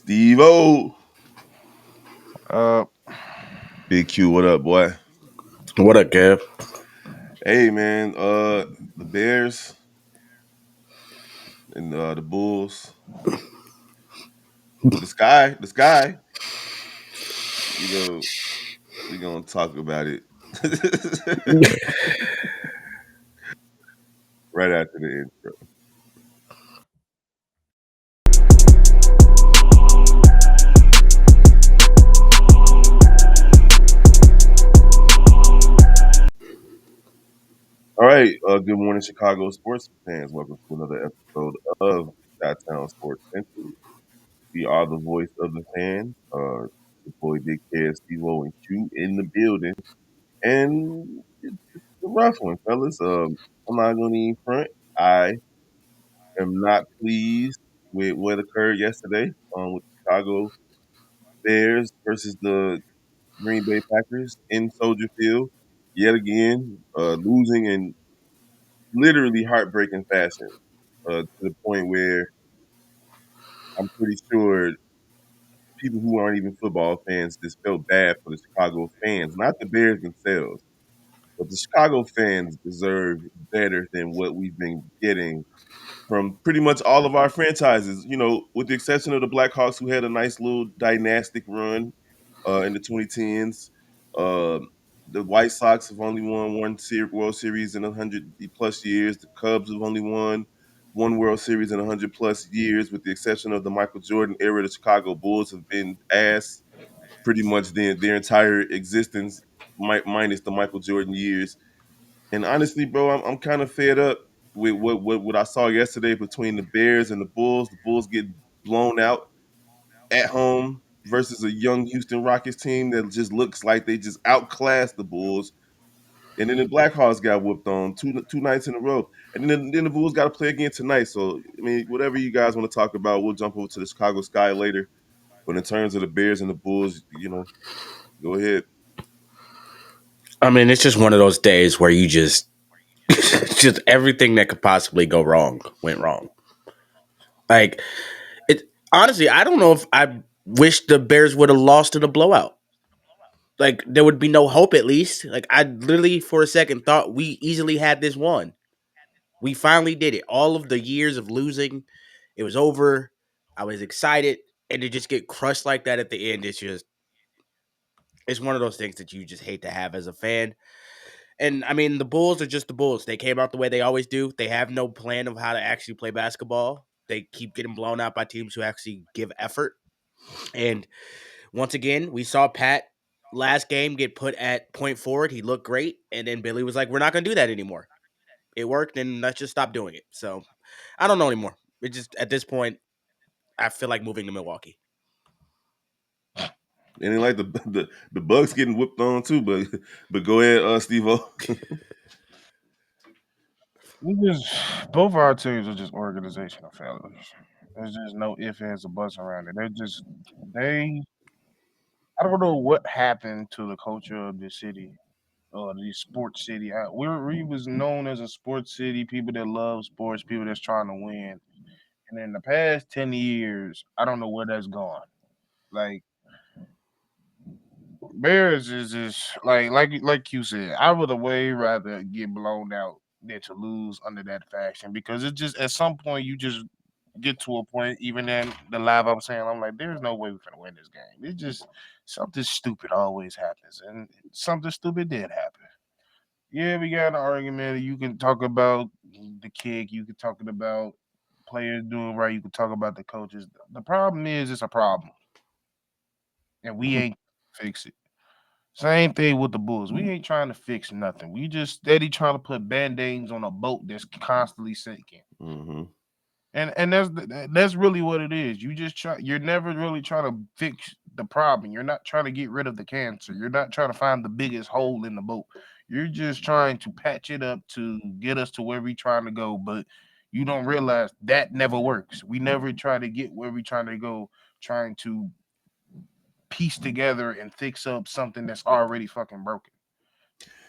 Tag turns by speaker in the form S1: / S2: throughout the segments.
S1: Steve-O.
S2: Uh,
S1: Big Q, what up, boy?
S3: What up, Kev?
S1: Hey, man. The Bears and the Bulls. The sky. You know, we gonna talk about it right after the intro. All right. Good morning, Chicago sports fans. Welcome to another episode of Chi-Town Sports Central. We are the voice of the fan. The boy Big Kev, Steve-O, and Q in the building. And it's a rough one, fellas. I'm not gonna even front. I am not pleased with what occurred yesterday with the Chicago Bears versus the Green Bay Packers in Soldier Field. Yet again, losing in literally heartbreaking fashion to the point where I'm pretty sure people who aren't even football fans just felt bad for the Chicago fans, not the Bears themselves, but the Chicago fans deserve better than what we've been getting from pretty much all of our franchises, with the exception of the Blackhawks, who had a nice little dynastic run in the 2010s. Uh, the White Sox have only won one World Series in 100 plus years. The Cubs have only won one World Series in 100 plus years, with the exception of the Michael Jordan era. The Chicago Bulls have been ass pretty much their entire existence, minus the Michael Jordan years. And honestly, bro, I'm kind of fed up with what I saw yesterday between the Bears and the Bulls. The Bulls get blown out at home versus a young Houston Rockets team that just looks like they just outclassed the Bulls. And then the Blackhawks got whooped on two nights in a row. And then the Bulls got to play again tonight. So, I mean, whatever you guys want to talk about, we'll jump over to the Chicago Sky later. But in terms of the Bears and the Bulls, go ahead.
S3: I mean, it's just one of those days where you just, just everything that could possibly go wrong went wrong. Like it. Honestly, I don't know if I wish the Bears would have lost in a blowout. Like there would be no hope. At least, like I literally for a second thought we easily had this one. We finally did it. All of the years of losing, it was over. I was excited, and to just get crushed like that at the end, it's one of those things that you just hate to have as a fan. And I mean, the Bulls are just the Bulls. They came out the way they always do. They have no plan of how to actually play basketball. They keep getting blown out by teams who actually give effort. And once again, we saw Pat last game get put at point forward. He looked great. And then Billy was like, we're not going to do that anymore. It worked, and let's just stop doing it. So I don't know anymore. It just, at this point, I feel like moving to Milwaukee.
S1: And then like the Bucks getting whipped on too, but go ahead, Steve-O.
S2: we just both our teams are just organizational failures. There's just no ifs, ands, or buts around it. They. I don't know what happened to the culture of this city or the sports city. We was known as a sports city, people that love sports, people that's trying to win. And in the past 10 years, I don't know where that's gone. Like Bears is just like you said. I would have way rather get blown out than to lose under that fashion because it just at some point you just get to a point. Even in the live, I'm saying I'm like, there's no way we're gonna win this game. It's just something stupid always happens, and something stupid did happen. Yeah, we got an argument. You can talk about the kick. You can talk about players doing right. You can talk about the coaches. The problem is it's a problem, and we ain't fix it. Same thing with the Bulls. We ain't trying to fix nothing. We just steady trying to put band-aids on a boat that's constantly sinking.
S1: hmm
S2: And that's really what it is. You just try. You're never really trying to fix the problem. You're not trying to get rid of the cancer. You're not trying to find the biggest hole in the boat. You're just trying to patch it up to get us to where we trying to go. But you don't realize that never works. We never try to get where we trying to go. Trying to piece together and fix up something that's already fucking broken.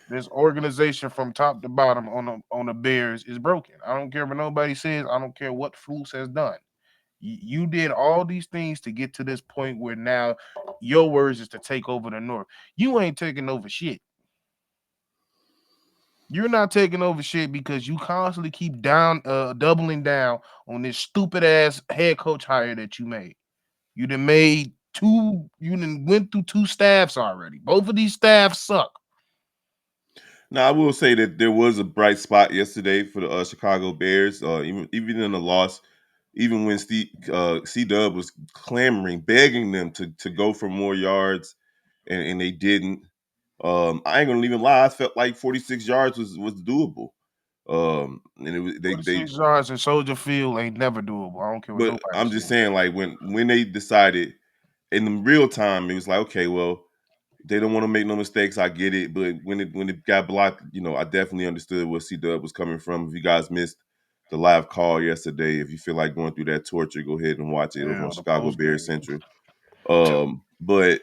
S2: This organization from top to bottom on the Bears is broken. I don't care what nobody says. I don't care what Flus has done. You did all these things to get to this point where now your words is to take over the North. You ain't taking over shit. You're not taking over shit because you constantly keep doubling down on this stupid ass head coach hire that you made. You done made two. You done went through two staffs already. Both of these staffs suck.
S1: Now, I will say that there was a bright spot yesterday for the Chicago Bears. Even in the loss, even when C Dub was clamoring, begging them to go for more yards, and they didn't. I ain't gonna even lie. I felt like 46 yards was doable. And it was they
S2: 46 yards in Soldier Field ain't never doable. I don't care what
S1: but
S2: nobody
S1: I'm just
S2: says.
S1: saying, like when they decided in the real time, it was like, okay, well, they don't want to make no mistakes. I get it, but when it got blocked, I definitely understood where C Dub was coming from. If you guys missed the live call yesterday, if you feel like going through that torture, go ahead and watch it. It was on
S2: Yeah, the
S1: Chicago
S2: post
S1: Bears
S2: game.
S1: Central. But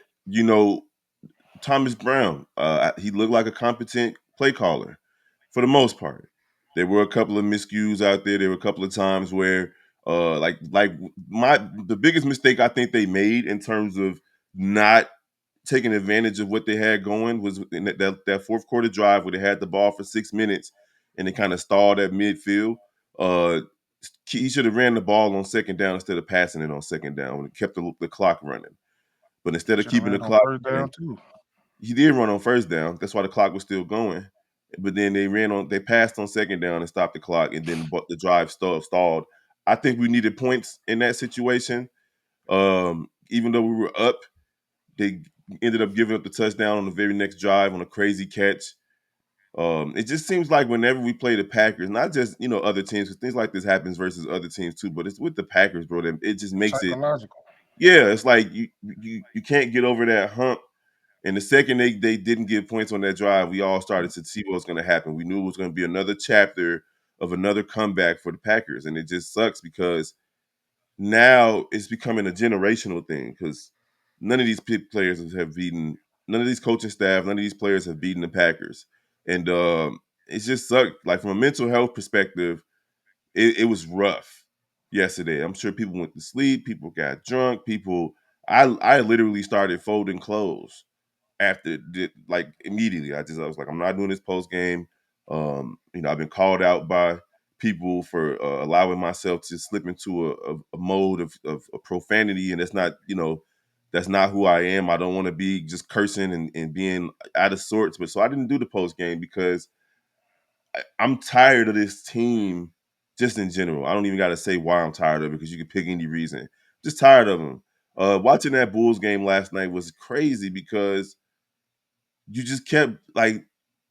S1: Thomas Brown, he looked like a competent play caller for the most part. There were a couple of miscues out there. There were a couple of times where, the biggest mistake I think they made in terms of not taking advantage of what they had going was in that fourth quarter drive where they had the ball for 6 minutes and they kind of stalled at midfield. Uh, he should have ran the ball on second down instead of passing it on second down when it kept the clock running. But instead of
S2: Should have
S1: keeping the
S2: ran on
S1: clock
S2: first down
S1: running,
S2: too.
S1: he did run on first down. That's why the clock was still going. But then they passed on second down and stopped the clock, and then the drive stalled. I think we needed points in that situation. Even though we were up, they ended up giving up the touchdown on the very next drive on a crazy catch. It just seems like whenever we play the Packers, not just other teams, because things like this happens versus other teams too, but it's with the Packers, bro. That it just makes it,
S2: Psychological.
S1: yeah. It's like you can't get over that hump. And the second they didn't get points on that drive, we all started to see what was going to happen. We knew it was going to be another chapter of another comeback for the Packers, and it just sucks because now it's becoming a generational thing because none of these players have beaten, none of these coaching staff, none of these players have beaten the Packers, and it just sucked. Like from a mental health perspective, it was rough yesterday. I'm sure people went to sleep, people got drunk, people. I literally started folding clothes after like immediately. I was like, I'm not doing this post game. I've been called out by people for allowing myself to slip into a mode of profanity, and that's not who I am. I don't want to be just cursing and being out of sorts. But so I didn't do the post game because I'm tired of this team just in general. I don't even got to say why I'm tired of it because you can pick any reason. Just tired of them. Watching that Bulls game last night was crazy because you just kept like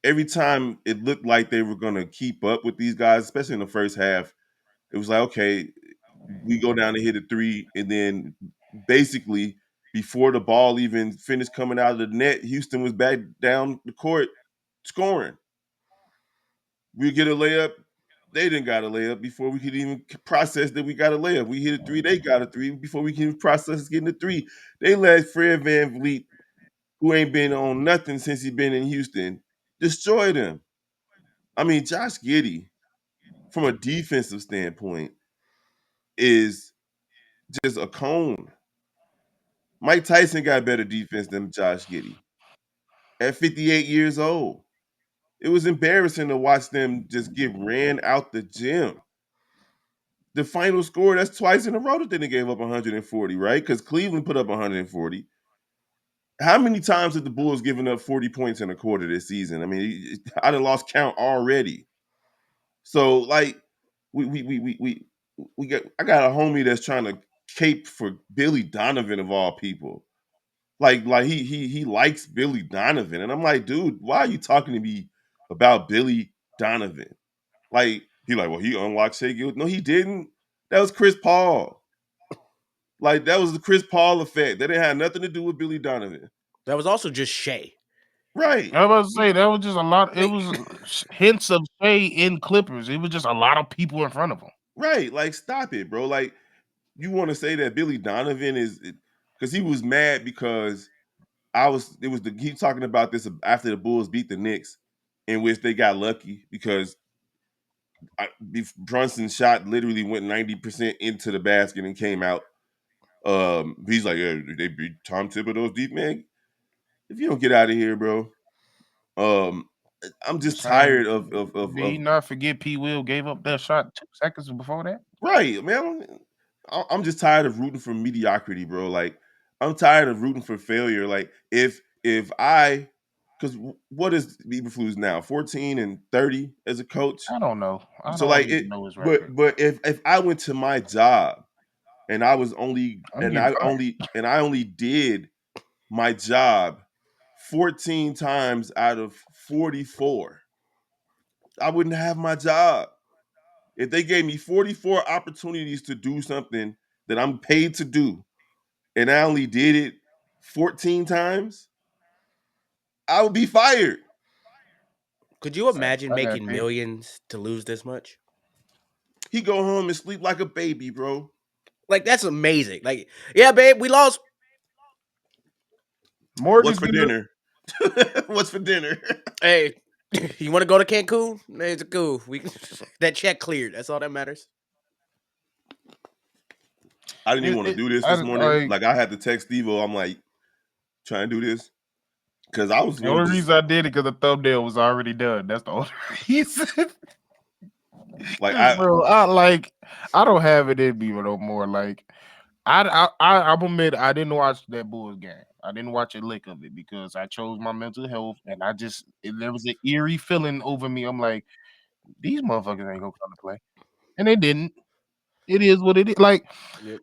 S1: every time it looked like they were gonna keep up with these guys, especially in the first half, it was like, okay, we go down and hit a three, and then basically before the ball even finished coming out of the net, Houston was back down the court scoring. We get a layup, they didn't got a layup before we could even process that we got a layup. We hit a three, they got a three before we can even process getting a three. They let Fred Van Vliet, who ain't been on nothing since he been in Houston, destroy them. I mean, Josh Giddey, from a defensive standpoint, is just a cone. Mike Tyson got better defense than Josh Giddey at 58 years old. It was embarrassing to watch them just get ran out the gym. The final score, that's twice in a row that they gave up 140, right? Because Cleveland put up 140. How many times have the Bulls given up 40 points in a quarter this season? I mean, I done lost count already. So, like, we got I got a homie that's trying to cape for Billy Donovan of all people. Like he likes Billy Donovan, and I'm like, dude, why are you talking to me about Billy Donovan? Like he like, well, he unlocked Shea Gilgeous. No, he didn't. That was Chris Paul. Like that was the Chris Paul effect. That didn't have nothing to do with Billy Donovan.
S3: That was also just Shea.
S1: Right.
S2: I was about to say that was just a lot. It
S3: Like,
S2: was hints of Shea in Clippers. It was just a lot of people in front of him.
S1: Right. Like, stop it, bro. Like, you want to say that Billy Donovan is because he was mad because he was talking about this after the Bulls beat the Knicks, in which they got lucky because Brunson shot literally went 90% into the basket and came out. He's like, yeah, they beat Tom Thibodeau's deep man. If you don't get out of here, bro, I'm just
S2: Same.
S1: tired of
S2: Did he not forget P. Will gave up that shot 2 seconds before that?
S1: right, man. I'm just tired of rooting for mediocrity, bro. Like, I'm tired of rooting for failure. Like, because what is Eberflus now? 14-30 as a coach.
S2: I don't know. I
S1: So
S2: don't
S1: like
S2: even
S1: it,
S2: know his
S1: but
S2: record.
S1: if I went to my job and I was only
S2: I'm
S1: and
S2: getting
S1: I
S2: fired.
S1: only did my job 14 times out of 44, I wouldn't have my job. If they gave me 44 opportunities to do something that I'm paid to do, and I only did it 14 times, I would be fired.
S3: Could you imagine
S2: I got
S3: making
S2: paid.
S3: millions to lose this much?
S1: He go home and sleep like a baby, bro.
S3: Like that's amazing. Like, yeah, babe, we lost.
S1: What's
S2: Morgan's
S1: for
S2: getting the
S1: dinner? What's for dinner?
S3: Hey, you want to go to Cancun? It's cool. We that check cleared. That's all that matters.
S1: I didn't even want to do this
S2: I
S1: this morning.
S2: like
S1: Like I had to text Steve-O. I'm like, trying to do this because I was
S2: the
S1: going
S2: only
S1: to
S2: reason I did it because the thumbnail was already done. That's the only reason.
S1: like
S2: 'Cause, bro, I don't have it in me no more. Like I'll admit I didn't watch that Bulls game. I didn't watch a lick of it because I chose my mental health, and there was an eerie feeling over me. I'm like, these motherfuckers ain't gonna come to play, and they didn't. It is what it is. Like
S3: Yep.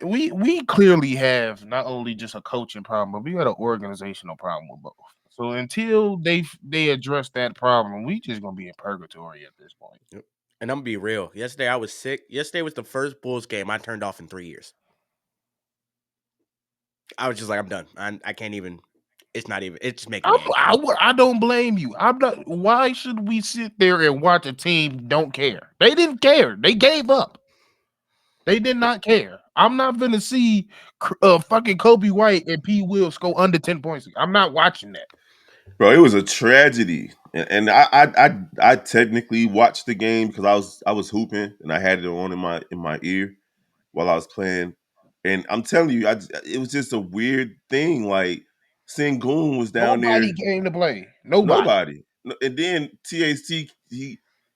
S2: we clearly have not only just a coaching problem, but we got an organizational problem with both. So until they address that problem, we just gonna be in purgatory at this point.
S3: Yep. And I'm gonna be real. Yesterday I was sick. Yesterday was the first Bulls game I turned off in 3 years. I was just like, I'm done. I can't even. It's not even. It's just making me angry.
S2: I don't blame you. I'm not. Why should we sit there and watch a team don't care? They didn't care. They gave up. They did not care. I'm not gonna see fucking Kobe White and P. Will score under 10 points. I'm not watching that.
S1: bro, it was a tragedy, and I technically watched the game because I was hooping and I had it on in my ear while I was playing, and I'm telling you, it was just a weird thing. Like Sengun was down
S2: Nobody
S1: there,
S2: came to play. Nobody.
S1: nobody, and then THT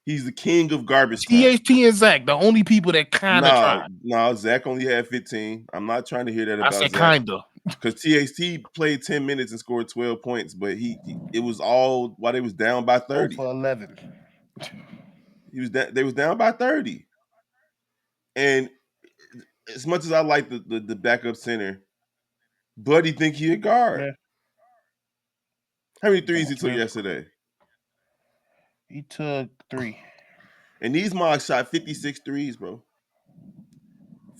S1: he's the king of garbage time.
S2: THT and Zach, the only people that kind of
S1: No,
S2: tried.
S1: no, Zach only had 15. I'm not trying to hear that
S2: I
S1: about
S2: said
S1: Zach
S2: kinda.
S1: because THT played 10 minutes and scored 12 points, but it was all while they was down by
S2: 0
S1: 30.
S2: for 11.
S1: They was down by 30. And as much as I like the backup center, Buddy think he a guard.
S2: Yeah.
S1: How many threes he took yesterday?
S2: He took 3.
S1: And these mogs shot 56 threes, bro.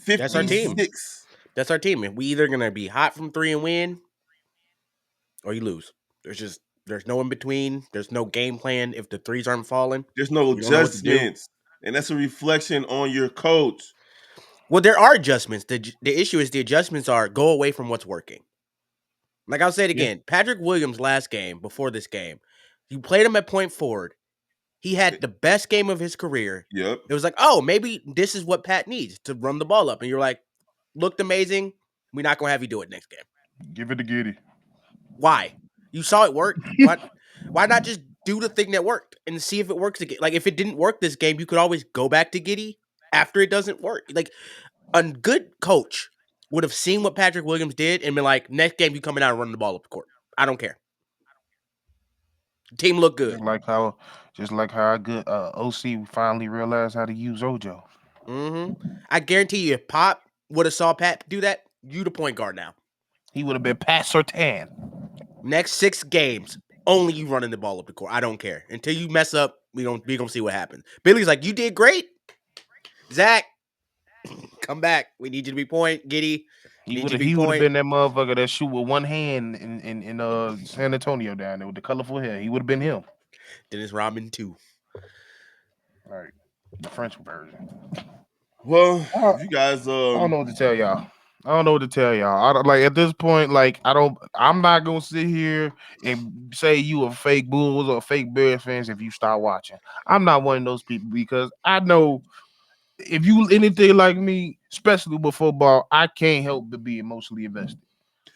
S3: That's our team.
S1: 56.
S3: That's our team. We either gonna be hot from 3 and win, or you lose. There's no in between. There's no game plan. If the threes aren't falling,
S1: There's no
S3: you don't know what to do.
S1: adjustments. And that's a reflection on your coach.
S3: Well, there are adjustments. The issue is the adjustments are go away from what's working. Like I'll say it again. Patrick Williams last game, before this game, you played him at point forward. He had the best game of his career.
S1: Yep.
S3: It was like, oh, maybe this is what Pat needs to run the ball up. And you're like, looked amazing. We're not gonna have you do it next game.
S2: Give it to Giddey.
S3: Why? You saw it work. Why not just do the thing that worked and see if it works again? Like if it didn't work this game, you could always go back to Giddey after it doesn't work. Like a good coach would have seen what Patrick Williams did and been like, next game you coming out and running the ball up the court. I don't care. The team looked good.
S2: Just like how a good OC finally realized how to use Ojo.
S3: I guarantee you, if Pop would have saw Pat do that, you the point guard now.
S2: He would have been Pat Surtain.
S3: Next 6 games, only you running the ball up the court. I don't care. Until you mess up, we gonna see what happens. Billy's like, you did great. Zach, come back. We need you to be point. Giddey.
S2: He would have been that motherfucker that shoot with one hand in San Antonio down there with the colorful hair. He would have been him.
S3: Dennis Rodman too.
S2: All right, the French version.
S1: Well, you guys,
S2: I don't know what to tell y'all. I don't know what to tell y'all. I don't, like at this point, like I don't. I'm not gonna sit here and say you a fake Bulls or fake Bears fans if you start watching. I'm not one of those people because I know if you anything like me, especially with football, I can't help but be emotionally invested.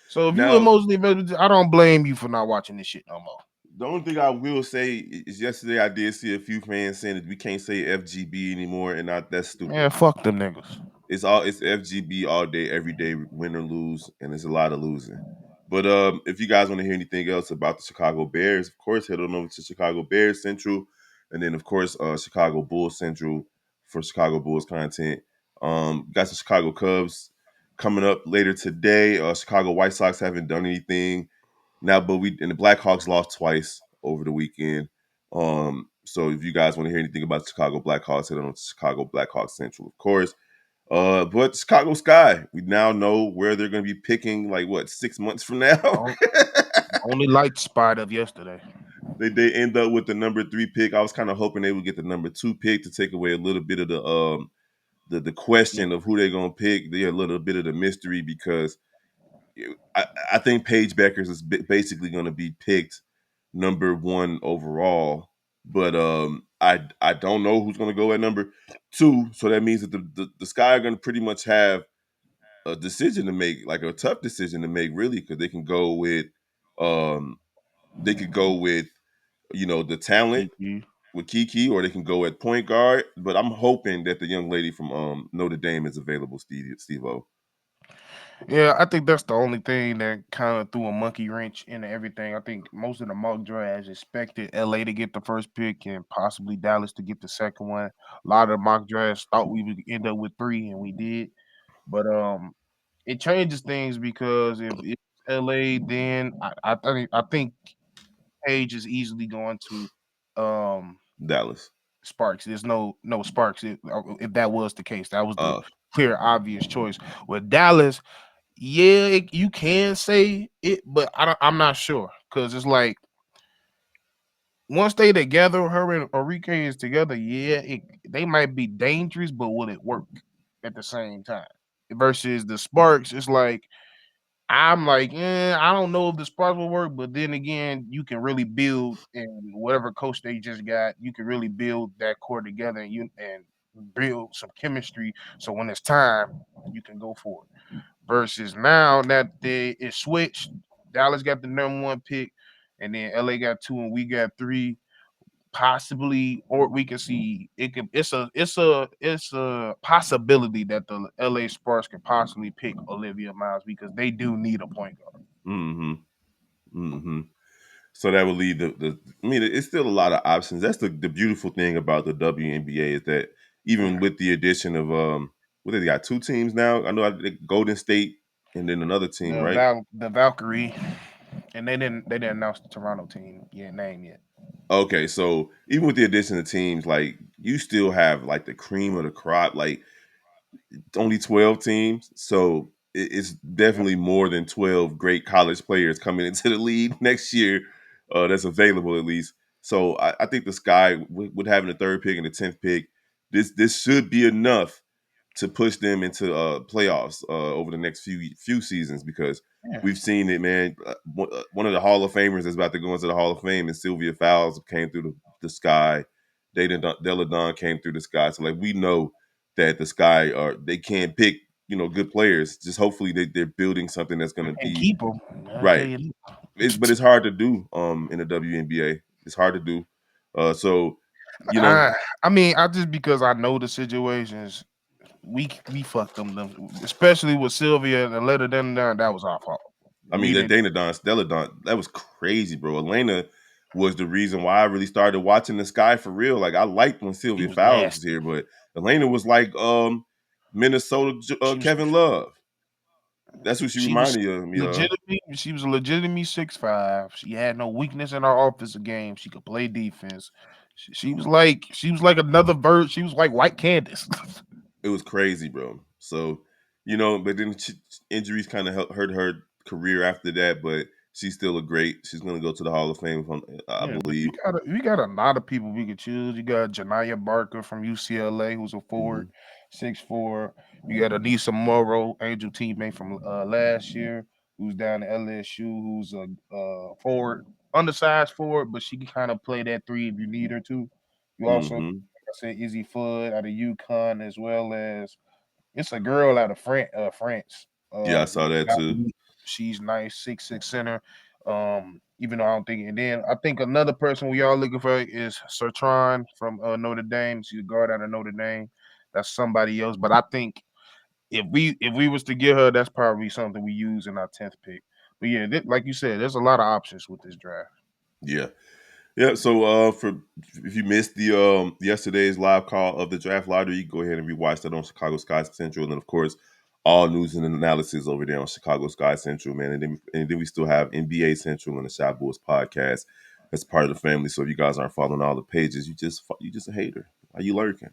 S2: So if you
S1: Now,
S2: emotionally invested, I don't blame you for not watching this shit no more.
S1: the only thing I will say is yesterday I did see a few fans saying that we can't say FGB anymore, and that's stupid.
S2: Man, fuck them niggas.
S1: It's FGB all day, every day, win or lose, and it's a lot of losing. But if you guys want to hear anything else about the Chicago Bears, of course, head on over to Chicago Bears Central, and then of course Chicago Bulls Central for Chicago Bulls content. Got the Chicago Cubs coming up later today. Chicago White Sox haven't done anything now, but the Blackhawks lost twice over the weekend. So if you guys want to hear anything about the Chicago Blackhawks, head on to Chicago Blackhawks Central, of course. But Chicago Sky, we now know where they're going to be picking. Like what, 6 months from now?
S2: On- Only light spot of yesterday.
S1: They end up with the number 3 pick. I was kind of hoping they would get the number 2 pick to take away a little bit of the question of who they're going to pick. They a little bit of the mystery because I think Paige Beckers is basically going to be picked number 1 overall. But I don't know who's going to go at number 2. So that means that the Sky are going to pretty much have a decision to make, like a tough decision to make, really, because um they could go with the talent
S2: Kiki.
S1: with Kiki, or they can go at point guard. But I'm hoping that the young lady from Notre Dame is available, Steve O.
S2: Yeah, I think that's the only thing that kind of threw a monkey wrench into everything. I think most of the mock drafts expected LA to get the first pick and possibly Dallas to get the second one. A lot of the mock drafts thought we would end up with three, and we did. But it changes things because if it's LA, then I think Page is easily going to um
S1: Dallas.
S2: Sparks. There's no Sparks if that was the case. That was the
S1: Uh,
S2: clear obvious choice. With Dallas, yeah, you can say it, but I'm not sure because it's like once they together, her and Enrique is together. Yeah, they might be dangerous, but will it work at the same time? Versus the Sparks, it's like I'm like, I don't know if the Sparks will work, but then again, you can really build and whatever coach they just got, you can really build that core together and build some chemistry. So when it's time, you can go for it versus now that it switched. Dallas got the number 1 pick, and then LA got 2, and we got 3. Possibly, or we can see it could. It's a possibility that the LA Sparks could possibly pick Olivia Miles because they do need a point guard.
S1: mm-hmm. Mm-hmm. So that would lead I mean, it's still a lot of options. That's the beautiful thing about the WNBA is that even with the addition of what they got 2 teams now. I know Golden State and then another team, right?
S2: The Valkyrie, and they didn't announce the Toronto team yet name yet.
S1: Okay, so even with the addition of teams, like you still have like the cream of the crop. Like only 12 teams, so it's
S2: Yep.
S1: definitely more than 12 great college players coming into the league next year. That's available at least. So I think the Sky with having the 3rd pick and the 10th pick, this should be enough to push them into playoffs over the next few seasons because
S2: Yeah.
S1: we've seen it, man. One of the Hall of Famers that's about to go into the Hall of Fame is Sylvia Fowles came through the Sky. Della Don came through the Sky. So like we know that the Sky are they can't pick good players. Just hopefully they're building something that's going to
S2: And
S1: be
S2: keep them. I'll tell
S1: right.
S2: you.
S1: But it's hard to do in the WNBA. It's hard to do. So you know,
S2: I, I mean, I just because I know the situations, we fucked them, especially with Sylvia and let her down. That was our fault.
S1: I mean,
S2: We
S1: that
S2: didn't.
S1: Dana Don, Stella Don, that was crazy, bro. Elena was the reason why I really started watching the Sky for real. Like I liked when
S2: She
S1: Sylvia
S2: was
S1: Fowles was
S2: nasty.
S1: here, but Elena was like Minnesota
S2: She was
S1: Kevin Love. That's who she
S2: she was
S1: reminded me of.
S2: legitimately she was legitimately 6'5". She had no weakness in her offensive game. She could play defense. She was like another bird. She was like White Candace.
S1: It was crazy, bro. So but then injuries kind of hurt her career after that. But she's still a great. She's going to go to the Hall of Fame, I
S2: Yeah, but
S1: believe.
S2: you got a lot of people we could choose. You got Janiyah Barker from UCLA, who's a forward,
S1: Mhm.
S2: 6'4". You got Anissa Morrow, Angel teammate from last year, who's down at LSU, who's a forward, undersized forward, but she can kind of play that three if you need her to. You also, like
S1: Mhm.
S2: I said, Izzy Flood out of UConn, as well as it's a girl out of France.
S1: Yeah, I saw that too.
S2: She's nice, 6'6" center. Even though I don't think, and then I think another person we all looking for is Sertron from Notre Dame. She's a guard out of Notre Dame. That's somebody else, but I think if we was to get her, that's probably something we use in our 10th pick. But yeah, like you said, there's a lot of options with this draft.
S1: Yeah. Yeah, so for if you missed the yesterday's live call of the draft lottery, you go ahead and rewatch that on Chicago Sky Central, and then of course all news and analysis over there on Chicago Sky Central, man. And then we still have NBA Central and the Shot Bulls podcast as part of the family. So if you guys aren't following all the pages, you just a hater. Why you lurking?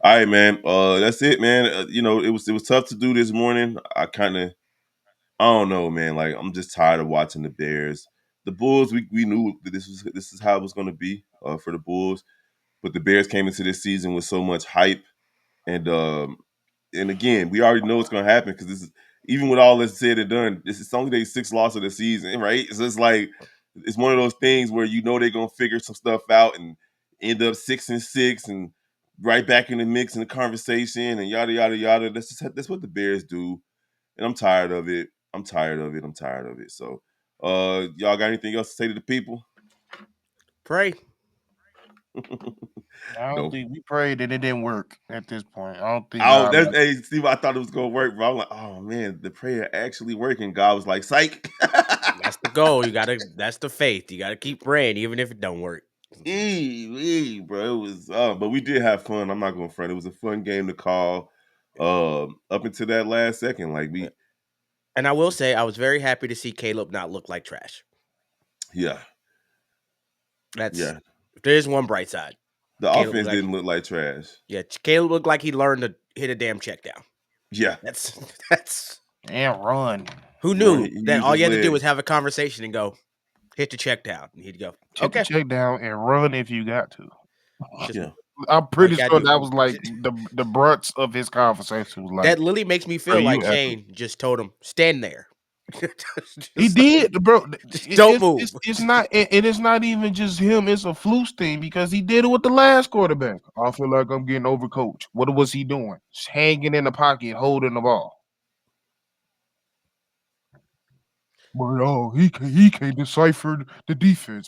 S1: All right, man. That's it, man. It was tough to do this morning. I don't know, man. Like I'm just tired of watching the Bears. The Bulls, we knew that this is how it was going to be for the Bulls, but the Bears came into this season with so much hype, and again, we already know what's going to happen because this is even with all this said and done, this is only their sixth loss of the season, right? So it's like it's one of those things where you know they're going to figure some stuff out and end up 6-6 and right back in the mix in the conversation and yada yada yada. That's what the Bears do, and I'm tired of it. I'm tired of it. I'm tired of it. So, y'all got anything else to say to the people?
S3: Pray.
S2: I don't
S1: No.
S2: think we prayed and it didn't work at this point. I don't think God.
S1: Hey, Steve, I thought it was gonna work, bro. I'm like, oh man, the prayer actually working. God was like, psych.
S3: That's the goal. That's the faith. You gotta keep praying, even if it don't work.
S1: Bro. It was, but we did have fun. I'm not gonna front. It was a fun game to call. Up until that last second, like
S3: And I will say, I was very happy to see Caleb not look like trash.
S1: yeah,
S3: That's
S1: yeah.
S3: there's one bright side.
S1: The
S3: Caleb
S1: offense
S3: looked like
S1: didn't look like trash.
S3: Caleb looked like he learned to hit a damn check down.
S1: Yeah,
S3: That's
S2: And run.
S3: who
S1: run.
S3: knew
S1: He
S3: that
S1: used
S3: all
S1: his
S3: you had to do
S1: legs.
S3: was have a conversation and go hit the check down, and he'd go,
S2: Hit the
S3: okay,
S2: check down and run if you got to.
S3: just
S1: Yeah,
S2: I'm
S3: all
S2: pretty
S3: you gotta
S2: sure
S3: do.
S2: that was like the brunts of his conversation was like,
S3: That literally makes me
S2: "Are
S3: feel
S2: you
S3: like
S2: effing?"
S3: Shane just told him stand there.
S2: He
S3: Just like,
S2: did, bro.
S3: just don't move.
S2: It's not and it's not even just him. It's a fluke thing because he did it with the last quarterback. I feel like I'm getting overcoached. What was he doing? Just hanging in the pocket, holding the ball. But he can't decipher the defense.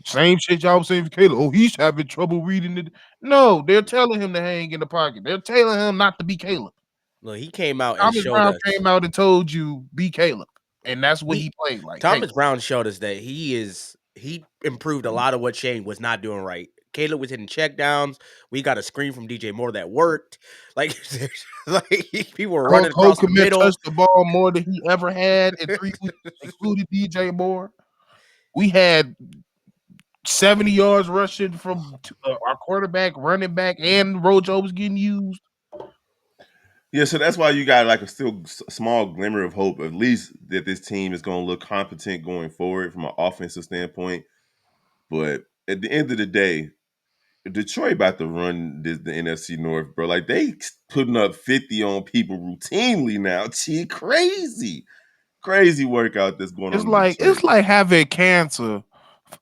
S2: Same shit y'all was saying for Caleb. Oh, he's having trouble reading it. No, they're telling him to hang in the pocket. They're telling him not to be Caleb.
S3: Look, he came out and
S2: Thomas
S3: showed
S2: Brown
S3: us.
S2: came out and told you be Caleb, and that's what he played like.
S3: Thomas
S2: Caleb.
S3: Brown showed us that he improved a lot of what Shane was not doing right. Caleb was hitting checkdowns. We got a screen from DJ Moore that worked. Like, like people were running
S2: Cole
S3: across the
S2: Kmet
S3: middle.
S2: touched the ball more than he ever had in 3 weeks, including DJ Moore. We had 70 yards rushing from our quarterback, running back, and Rojo was getting used.
S1: yeah. So that's why you got like a still small glimmer of hope, at least that this team is going to look competent going forward from an offensive standpoint. But at the end of the day, Detroit about to run the NFC North, bro. Like they putting up 50 on people routinely now. Gee, crazy workout that's going on in Detroit.
S2: It's like having cancer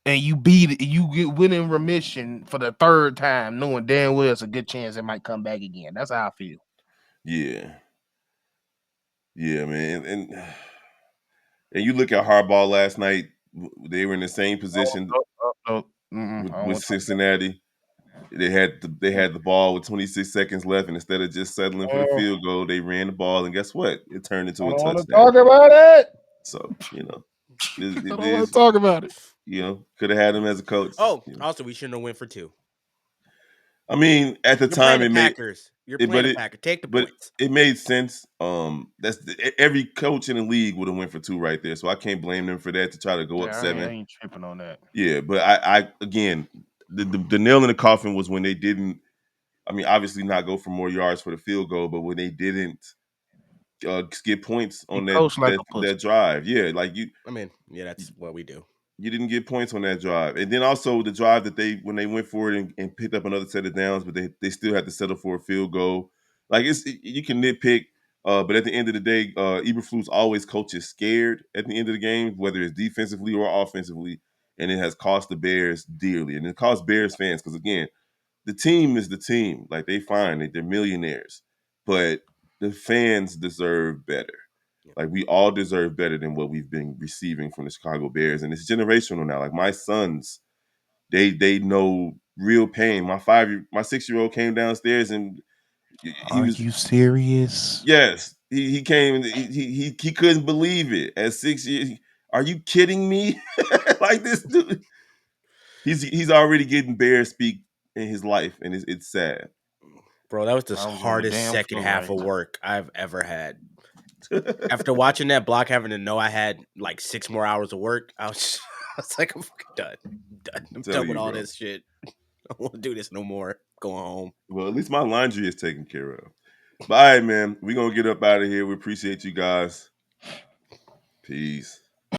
S2: and you beat it, you get win in remission for the third time, knowing damn well it's a good chance it might come back again. That's how I feel.
S1: Yeah, yeah, man. And you look at Harbaugh last night; they were in the same position
S2: No,
S1: with,
S2: I don't
S1: with
S2: want to talk
S1: Cincinnati. They had the ball with 26 seconds left, and instead of just settling for the
S2: about
S1: field goal, they ran the ball, and guess what? It turned
S2: I
S1: into a
S2: don't want to
S1: touchdown.
S2: talk about it.
S1: So
S2: I
S1: it
S2: don't want to
S1: is.
S2: talk about it.
S1: Could have had him as a coach.
S3: Oh, also we shouldn't have went for two.
S1: I mean, at the
S3: You're playing
S1: time
S3: the
S1: it made
S3: Packers. You're
S1: it,
S3: playing
S1: but
S3: the
S1: it,
S3: Packers. Take the
S1: but
S3: points.
S1: it made sense. Every coach in the league would have went for two right there, so I can't blame them for that to try to go up
S2: Yeah, I
S1: 7.
S2: ain't tripping on that.
S1: Yeah, but I again, the nail in the coffin was when they didn't. I mean, obviously not go for more yards for the field goal, but when they didn't get points
S2: He
S1: on that
S2: coached like
S1: that
S2: a pussy.
S1: that drive. Yeah, like
S3: I mean, yeah, that's what we do.
S1: you didn't get points on that drive. And then also the drive that when they went for it and picked up another set of downs, but they still had to settle for a field goal. Like you can nitpick, but at the end of the day, Eberflus always coaches scared at the end of the game, whether it's defensively or offensively, and it has cost the Bears dearly, and it cost Bears fans because again, the team is the team. Like they fine, they're millionaires, but the fans deserve better.
S3: Yeah.
S1: Like we all deserve better than what we've been receiving from the Chicago Bears, and it's generational now. Like my sons, they know real pain. My 6-year-old came downstairs and he
S2: Are
S1: was
S2: you serious?
S1: yes, he came and he couldn't believe it at 6 years. Are you kidding me? Like this dude, he's already getting Bear speak in his life, and it's sad.
S3: Bro, that was the
S2: I don't give a
S3: hardest
S2: damn
S3: second
S2: for
S3: half
S2: right
S3: of
S2: now.
S3: work I've ever had. After watching that block, having to know I had like 6 more hours of work, I was like, I'm fucking done. I'm
S1: Tell
S3: done with
S1: you,
S3: all
S1: bro.
S3: this shit. I won't do this no more. Going home.
S1: Well, at least my laundry is taken care of. But all right, man, we're gonna get up out of here. We appreciate you guys. Peace.